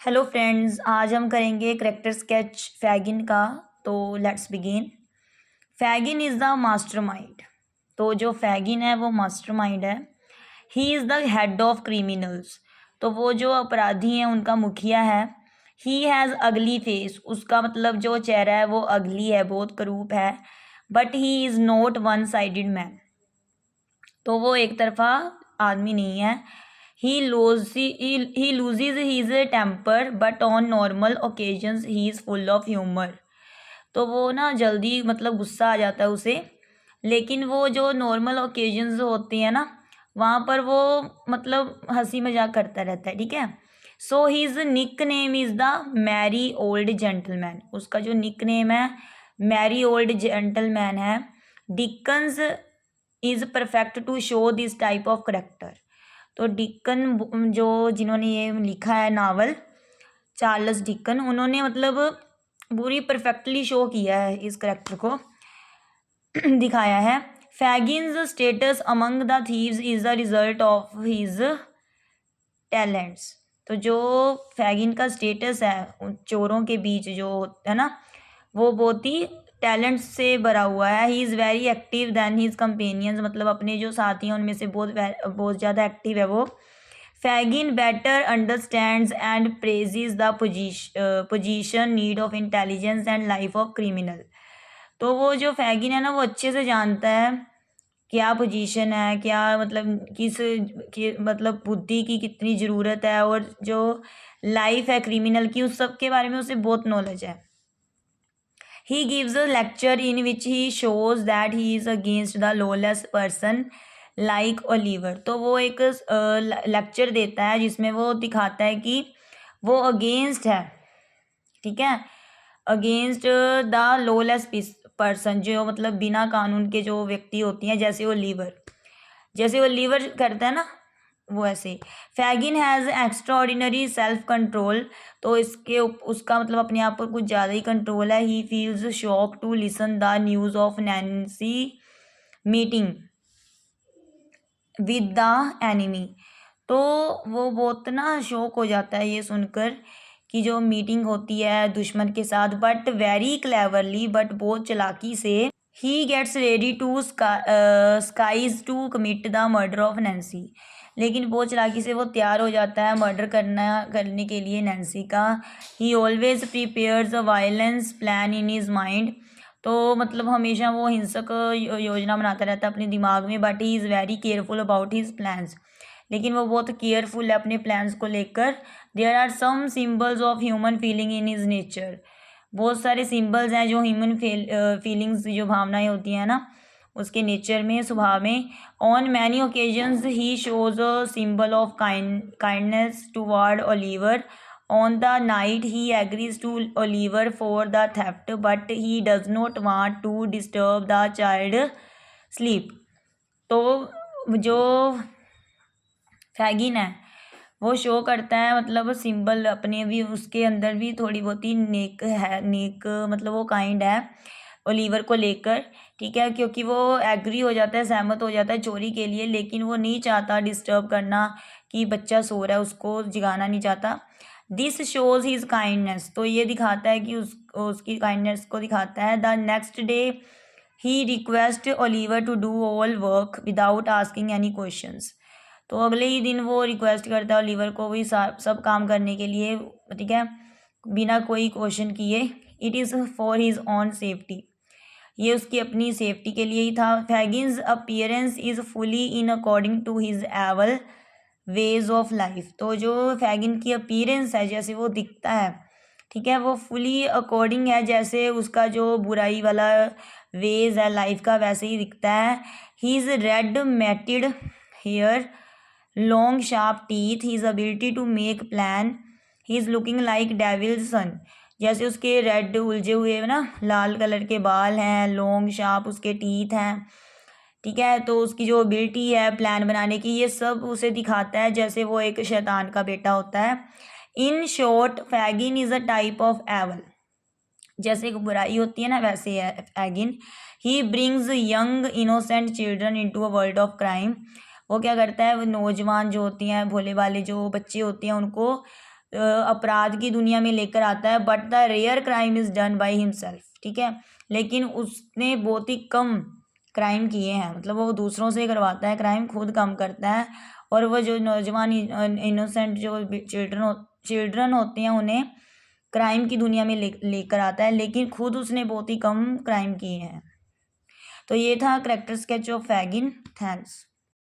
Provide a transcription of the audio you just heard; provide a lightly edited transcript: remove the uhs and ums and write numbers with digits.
Hello friends, आज हम करेंगे करेक्टर स्केच फैगिन का। तो let's begin. Fagin is the mastermind. तो जो फैगिन है वो मास्टरमाइंड है। He is the head of criminals. तो वो जो अपराधी हैं उनका मुखिया है। ही हैज़ अगली फेस। उसका मतलब जो चेहरा है वो अगली है, बहुत करूप है। But he is not one sided man. तो वो एक तरफा आदमी नहीं है। He loses his temper but on normal occasions he is full of humour. तो वो ना जल्दी मतलब गुस्सा आ जाता है उसे, लेकिन वो जो नॉर्मल ओकेजन्स होते हैं ना, वहाँ पर वो मतलब हंसी मजाक करता रहता है। ठीक है। So his nick name is the merry old gentleman. उसका जो निक नेम है मैरी ओल्ड जेंटलमैन है। Dickens is perfect to show this type of character. तो डिकन जो जिन्होंने ये लिखा है नावल, चार्ल्स डिकन, उन्होंने मतलब पूरी परफेक्टली शो किया है इस करेक्टर को दिखाया है। Fagin's status among the thieves is the result of his talents. तो जो फैगिन का स्टेटस है उन चोरों के बीच जो है ना, वो बहुत ही टैलेंट से भरा हुआ है। He is very active than his companions. मतलब अपने जो साथी हैं उनमें से बहुत ज़्यादा एक्टिव है वो। Fagin better understands and praises the position need of intelligence and life of criminal. तो वो जो फैगिन है ना, वो अच्छे से जानता है क्या पोजीशन है, क्या मतलब मतलब बुद्धि की कितनी ज़रूरत है, और जो लाइफ है क्रिमिनल की उस सब के बारे में उसे बहुत नॉलेज है। He gives a lecture in which he shows that he is against the lawless person like Oliver. तो वो एक लेक्चर देता है जिसमें वो दिखाता है कि वो अगेंस्ट है। ठीक है। अगेंस्ट द लॉलेस पर्सन, जो मतलब बिना कानून के जो व्यक्ति होती हैं, जैसे वो लीवर करता है ना, वो ऐसे। Fagin has extra ordinary self control. तो उसका मतलब अपने आप पर कुछ ज़्यादा ही कंट्रोल है। He feels shock to listen the news of Nancy meeting with the enemy. तो वो बहुत ना शौक हो जाता है ये सुनकर कि जो मीटिंग होती है दुश्मन के साथ, बट वेरी क्लेवरली, बट बहुत चालाकी से, he gets ready to skies to commit the murder of Nancy. लेकिन बहुत चालाकी से वो तैयार हो जाता है मर्डर करने के लिए नैन्सी का। ही always prepares a violence plan in his mind. तो मतलब हमेशा वो हिंसक योजना बनाता रहता है अपने दिमाग में, but he is very careful about his plans. लेकिन वो बहुत केयरफुल है अपने प्लान्स को लेकर। There are some symbols of human feeling in his nature. बहुत सारे सिम्बल्स हैं जो ह्यूमन फीलिंग्स, जो भावनाएं होती हैं ना, उसके नेचर में, स्वभाव में। On many occasions he shows a symbol of kindness toward Oliver. On the night he agrees to Oliver for the theft, but he does not want to disturb the child sleep. तो जो Fagin है वो show करता है मतलब symbol अपने भी, उसके अंदर भी थोड़ी बहुत ही नेक है, नेक मतलब वो काइंड है ओलिवर को लेकर। ठीक है, क्योंकि वो एग्री हो जाता है, सहमत हो जाता है चोरी के लिए, लेकिन वो नहीं चाहता डिस्टर्ब करना कि बच्चा सो रहा है, उसको जगाना नहीं चाहता। This shows his kindness. तो ये दिखाता है कि उसकी काइंडनेस को दिखाता है। The next day he request Oliver to do all work without asking any questions. तो अगले ही दिन वो रिक्वेस्ट करता है ओलिवर को भी सब काम करने के लिए। ठीक है, बिना कोई क्वेश्चन किए। It is for his own safety. ये उसकी अपनी सेफ्टी के लिए ही था। Fagin's appearance is fully in according to his evil ways of life. तो जो फैगिन की अपीयरेंस है, जैसे वो दिखता है, ठीक है, वो फुली अकॉर्डिंग है, जैसे उसका जो बुराई वाला वेज है लाइफ का, वैसे ही दिखता है। He is red matted hair, long sharp teeth, his ability to make plan, he is looking like devil's son. जैसे उसके रेड उलझे हुए ना लाल कलर के बाल हैं, लॉन्ग शार्प उसके टीथ हैं। ठीक है, तो उसकी जो एबिलिटी है प्लान बनाने की, ये सब उसे दिखाता है जैसे वो एक शैतान का बेटा होता है। In short Fagin is a type of evil. जैसे एक बुराई होती है ना, वैसे है Fagin. He brings young innocent children into a world of crime. वो क्या करता है, वो नौजवान जो होती हैं, भोले वाले जो बच्चे होते हैं, उनको अपराध की दुनिया में लेकर आता है, but the rare crime is done by himself, ठीक है। लेकिन उसने बहुत ही कम क्राइम किए हैं, मतलब वो दूसरों से करवाता है क्राइम, खुद कम करता है। और वो जो नौजवान इनोसेंट जो चिल्ड्रन होते हैं उन्हें क्राइम की दुनिया में लेकर आता है, लेकिन खुद उसने बहुत ही कम क्राइम किए हैं। तो ये था character sketch of Fagin. Thanks.